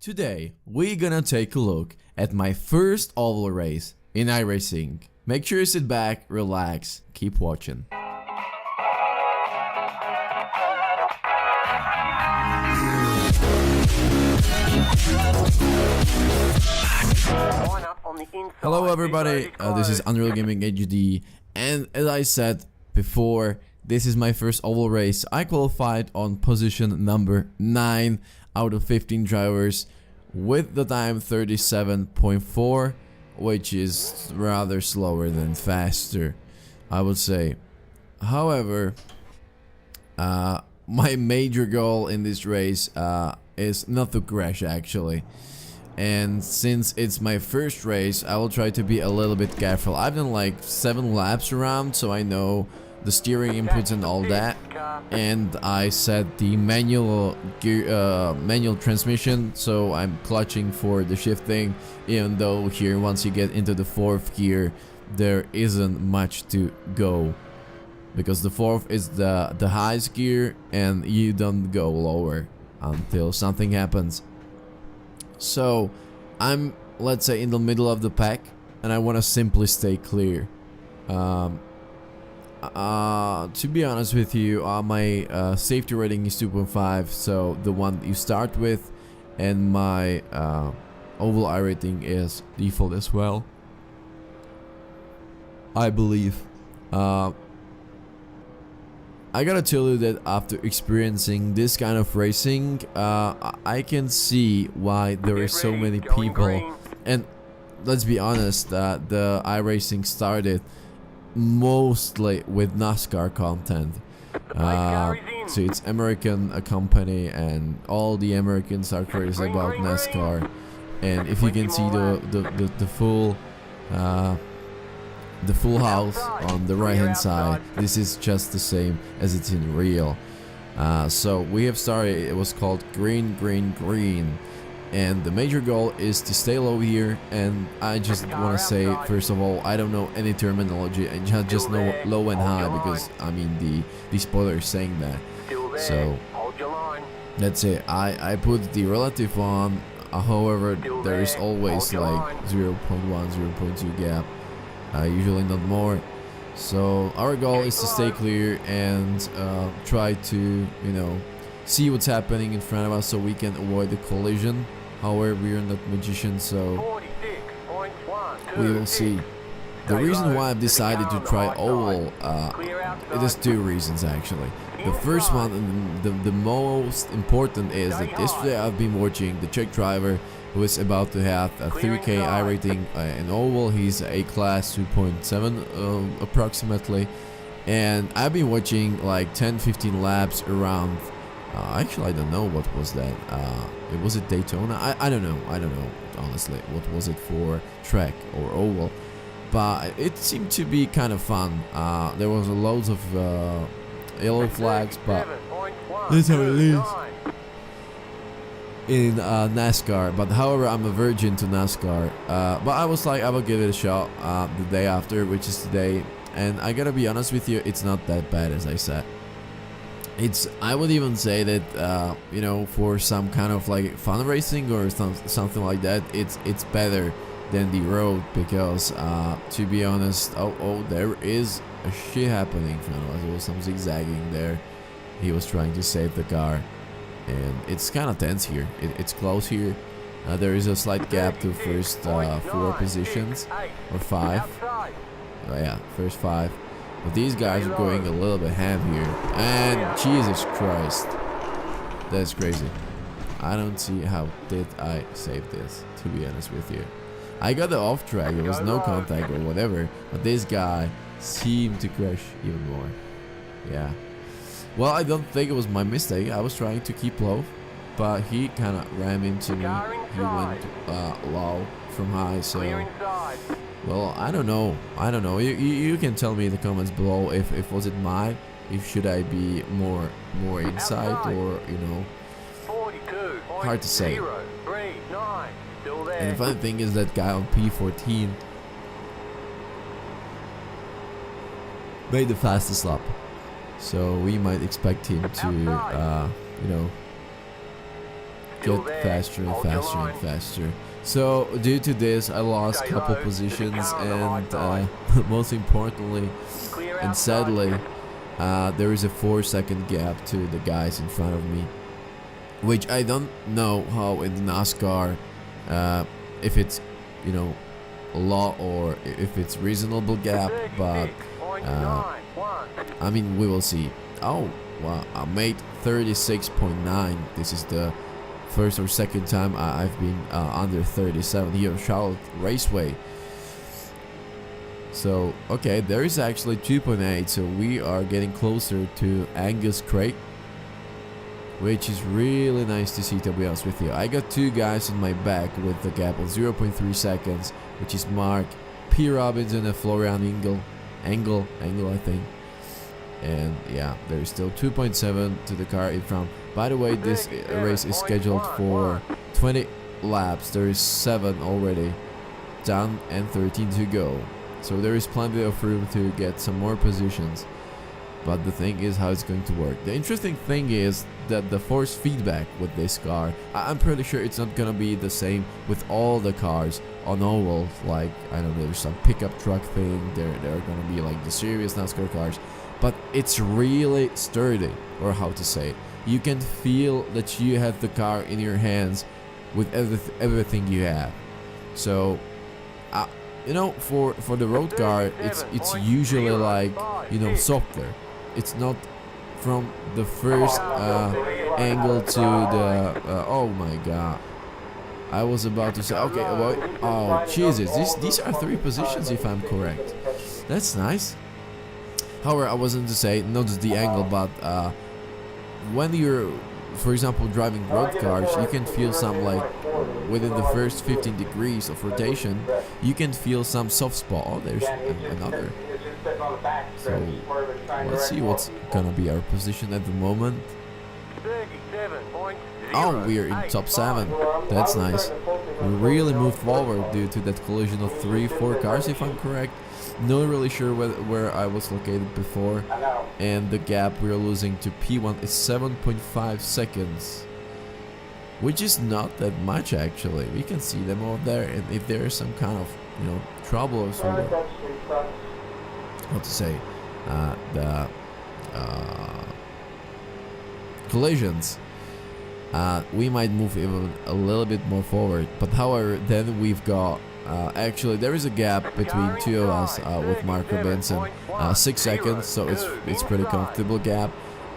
Today, we're gonna take a look at my first oval race in iRacing. Make sure you sit back, relax, keep watching. Hello everybody, this is Unreal-GamingHD, and as I said before, this is my first oval race. I qualified on position number 9 out of 15 drivers with the time 37.4, which is rather slower than faster, I would say. However, my major goal in this race is not to crash actually. And since it's my first race, I will try to be a little bit careful. I've done like 7 laps around, so I know the steering inputs and all that. And I set the manual gear, manual transmission, so I'm clutching for the shifting. Even though here, once you get into the 4th gear, there isn't much to go, because the 4th is the highest gear, and you don't go lower until something happens. So I'm, let's say, in the middle of the pack, and I want to simply stay clear. To be honest with you, my safety rating is 2.5, so the one you start with, and my oval iRating is default as well, I believe. I gotta tell you that after experiencing this kind of racing, I can see why there are so many people. And let's be honest, the iRacing started mostly with NASCAR content. So it's American company, and all the Americans are crazy about NASCAR. And if you can see the full house on the right hand side, this is just the same as it's in real. So we have started, it was called green, and the major goal is to stay low here. And I just want to say, first of all, I don't know any terminology, I just know low and high, because I mean the spoiler is saying that. So that's it. I put the relative on. However, there is always like 0.1, 0.2 gap. Usually not more. So our goal is to stay clear and try to, you know, see what's happening in front of us so we can avoid the collision. However, we are not magicians, so we will see. The reason why I've decided to try oval, it is 2 reasons actually. The first one, and the most important, is that yesterday I've been watching the Czech driver who is about to have a 3K iRating in oval. He's A-class 2.7 approximately, and I've been watching like 10-15 laps around. Actually, I don't know what was that. Was it Daytona? I don't know honestly what was it for, track or oval, but it seemed to be kind of fun. There was loads of yellow flags, but that's how it is in NASCAR. But however, I'm a virgin to NASCAR, but I was like, I will give it a shot the day after, which is today, and I gotta be honest with you, it's not that bad as I said. I would even say that you know, for some kind of like fun racing or something like that, it's better than the road, because to be honest, there is a shit happening in front of us. There was some zigzagging there. He was trying to save the car, and it's kind of tense here. It's close here. There is a slight gap to first 4 positions, or 5. Yeah, first 5. But these guys are going a little bit ham here, and Jesus Christ, that's crazy. I don't see how did I save this, to be honest with you. I got the off track, there was no contact or whatever, but this guy seemed to crash even more. Yeah. Well, I don't think it was my mistake. I was trying to keep low, but he kind of ran into me. He went low from high, so... Well, I don't know. You can tell me in the comments below if was it mine, if should I be more inside, or you know, hard to say. And the funny thing is that guy on P14 made the fastest lap, so we might expect him to you know, get faster and faster and faster. So due to this, I lost a couple positions, and most importantly and sadly, there is a 4-second gap to the guys in front of me, which I don't know how in NASCAR, if it's, you know, law or if it's reasonable gap, but I mean, we will see. Oh wow, I made 36.9. This is the first or second time I've been under 37 here at Charlotte Raceway. So okay, there is actually 2.8, so we are getting closer to Angus Craig, which is really nice to see, to be honest with you. I got two guys in my back with the gap of 0.3 seconds, which is Mark P. Robinson and Florian Engel, I think. And yeah, there is still 2.7 to the car in front. By the way, this race is scheduled for 20 laps. There is 7 already done and 13 to go. So there is plenty of room to get some more positions. But the thing is how it's going to work. The interesting thing is that the force feedback with this car, I'm pretty sure it's not gonna be the same with all the cars on oval. Like, I don't know, there's some pickup truck thing, they're gonna be like the serious NASCAR cars, but it's really sturdy, or how to say it. You can feel that you have the car in your hands with everything you have. So you know, for the road car, it's usually like, you know, softer. It's not from the first angle to the oh my god, I was about to say, okay, oh Jesus, these are 3 positions if I'm correct. That's nice. However, I wasn't to say not just the angle, but when you're, for example, driving road cars, you can feel some, like, within the first 15 degrees of rotation, you can feel some soft spot. Oh, there's another. So let's see what's gonna be our position at the moment. Oh, we're in top 7. That's nice. We really moved forward due to that collision of 3-4 cars, if I'm correct. Not really sure where I was located before. And the gap we're losing to P1 is 7.5 seconds. Which is not that much, actually. We can see them over there, and if there is some kind of, you know, trouble or something, how to say, the collisions, we might move even a little bit more forward. But however, then we've got actually there is a gap between 2 of us with Mark Robinson, 6 seconds, so it's pretty comfortable gap,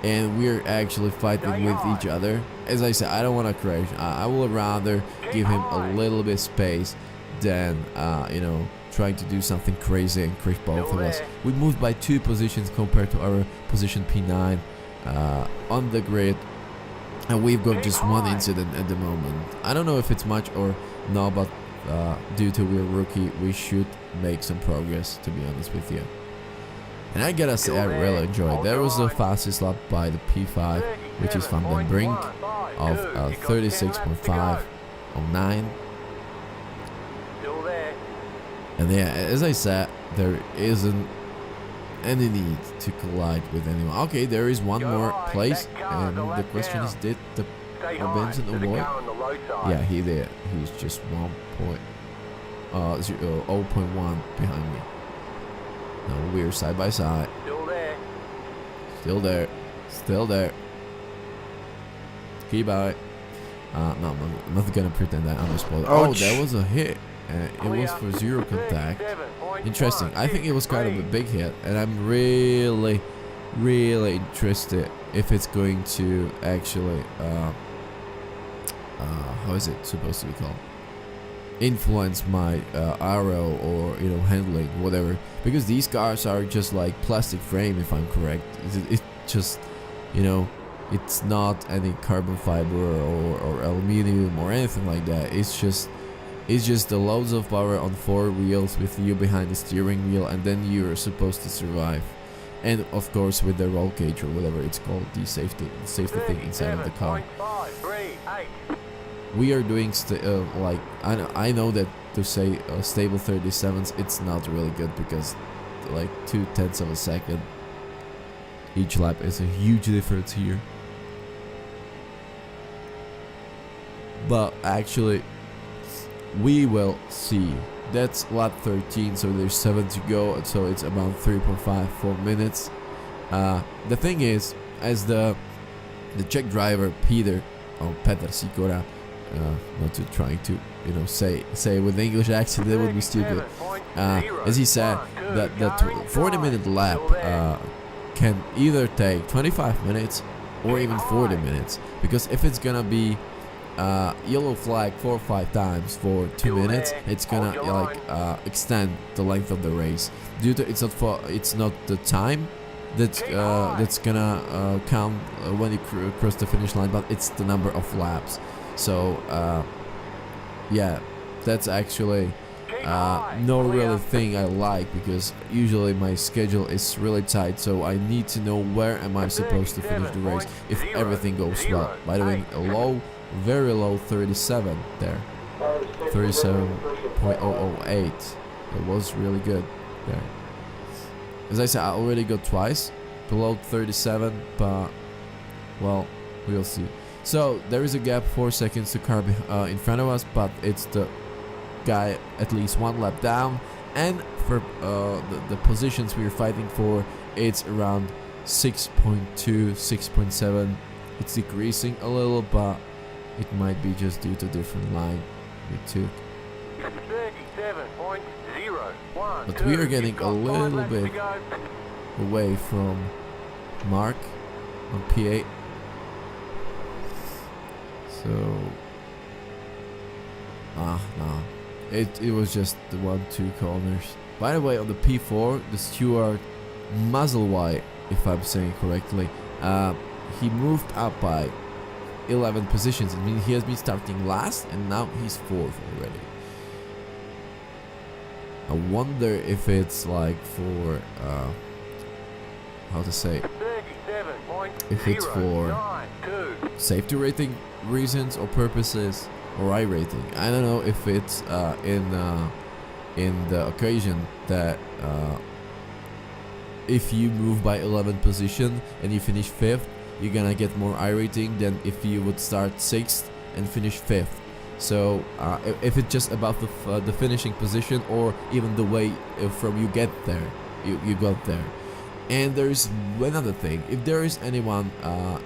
and we're actually fighting with each other. As I said, I don't want to crash. I will rather give him a little bit space than you know, trying to do something crazy and crash both of us. We moved by 2 positions compared to our position P9 on the grid, and we've got just 1 incident at the moment. I don't know if it's much or no, but due to we're rookie, we should make some progress, to be honest with you. And I gotta say, I really enjoyed. There was the fastest lap by the P5, which is Van den Brink, of 36.509. And yeah, as I said, there isn't any need to collide with anyone. Okay, there is one more place, and the question is, did the Robinson avoid? Yeah, he did. He's just 0.1 behind me. No, we're side by side. Still there. Keep by. No, I'm not gonna pretend that I'm a spoiler. Oh, that was a hit. It was for 0 contact. Interesting. I think it was kind of a big hit, and I'm really interested if it's going to actually how is it supposed to be called? Influence my aero, or, you know, handling, whatever, because these cars are just like plastic frame, if I'm correct. It's just, you know, it's not any carbon fiber or aluminum or anything like that. It's just the loads of power on 4 wheels with you behind the steering wheel, and then you're supposed to survive. And of course with the roll cage or whatever it's called, the safety thing inside of the car. We are doing like, I know that to say stable 37s, it's not really good, because like 0.2 of a second each lap is a huge difference here. but actually we will see. That's lap 13, so there's 7 to go, so it's about 3.54 minutes. The thing is, as the Czech driver Petr Sikora, not to trying to say with English accent, that would be stupid. As he said, that 40-minute lap can either take 25 minutes or even 40 minutes, because if it's gonna be yellow flag 4 or 5 times for 2 minutes, it's gonna extend the length of the race. Due to it's not the time that's gonna count when you cross the finish line, but it's the number of laps. So yeah, that's actually no really thing I like, because usually my schedule is really tight, so I need to know where am I supposed to finish the race if everything goes well. By the way, a low, very low 37 there, 37.008. It was really good there. As I said, I already got twice below 37, but well, we'll see. So there is a gap 4 seconds to car in front of us, but it's the guy at least 1 lap down, and for the positions we're fighting for, it's around 6.2, 6.7. It's decreasing a little, but it might be just due to different line we took. 37.012. But we are getting a little bit away from Mark on P8. So no, it was just the 1-2 corners. By the way, on the P4, the Stuart Musselwhite, if I'm saying correctly, he moved up by 11 positions. I mean, he has been starting last, and now he's 4th already. I wonder if it's like for how to say, if it's for safety rating reasons or purposes, or iRating. I don't know if it's in the occasion that if you move by 11 position and you finish 5th, you're gonna get more iRating than if you would start 6th and finish 5th. So if it's just about the finishing position, or even the way from you get there, you got there. And there's another thing, if there is anyone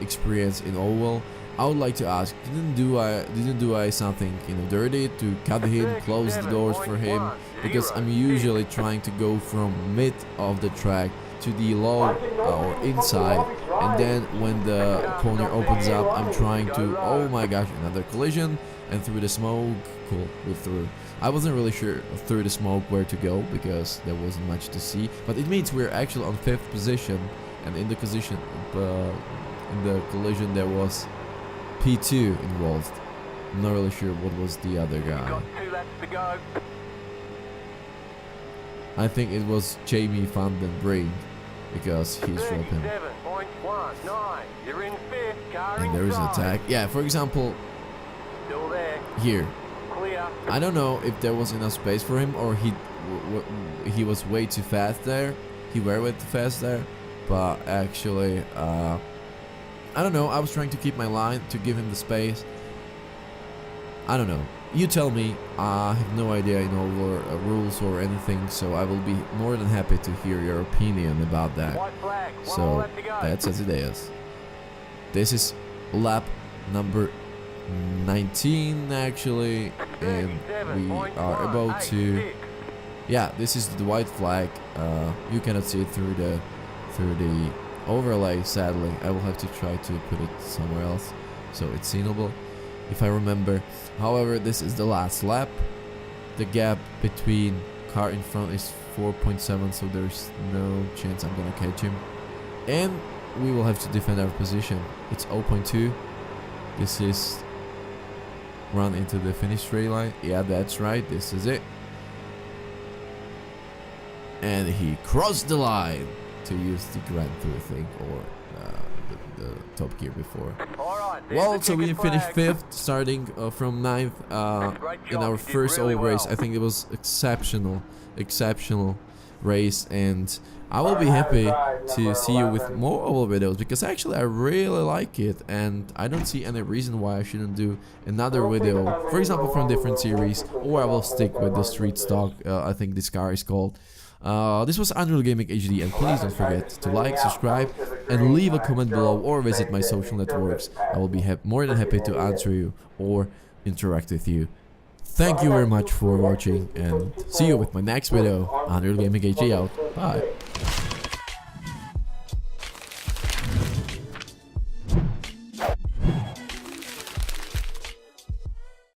experienced in oval, I would like to ask, didn't do I something dirty to cut him, close the doors for him? Because I'm usually trying to go from mid of the track to the low or inside, and then when the corner opens up, I'm trying to, oh my gosh, another collision, and through the smoke, cool, we're through. I wasn't really sure through the smoke where to go, because there wasn't much to see, but it means we're actually on 5th position, and in the collision there was P2 involved. I'm not really sure what was the other guy. Got 2 laps to go. I think it was Jamie van den Brink, because he's dropping. 37.19. You're in 5th. Car And there is an attack. Yeah, for example, still there. here. Clear. I don't know if there was enough space for him, or he was way too fast there. He were way too fast there, but actually, I don't know. I was trying to keep my line to give him the space. I don't know. You tell me. I have no idea, rules or anything. So I will be more than happy to hear your opinion about that. White flag. So that's as it is. This is lap number 19 actually, and we are about to. Yeah, this is the white flag. You cannot see it through the overlay, sadly. I will have to try to put it somewhere else so it's seeable, if I remember. However, this is the last lap. The gap between car in front is 4.7, so there's no chance I'm gonna catch him, and we will have to defend our position. It's 0.2. This is run into the finish straight line. Yeah, that's right, this is it. And he crossed the line, to use the Grand Tour thing, or the Top Gear before. Well, so we finished 5th, starting from 9th in our first oval race. I think it was exceptional. race, and I will be happy to see you with more oval videos, because actually I really like it and I don't see any reason why I shouldn't do another video, for example from different series, or I will stick with the street stock, I think this car is called. This was Unreal-GamingHD, and please don't forget to like, subscribe, and leave a comment below, or visit my social networks. I will be more than happy to answer you or interact with you. Thank you very much for watching, and see you with my next video. Unreal-GamingHD out. Bye.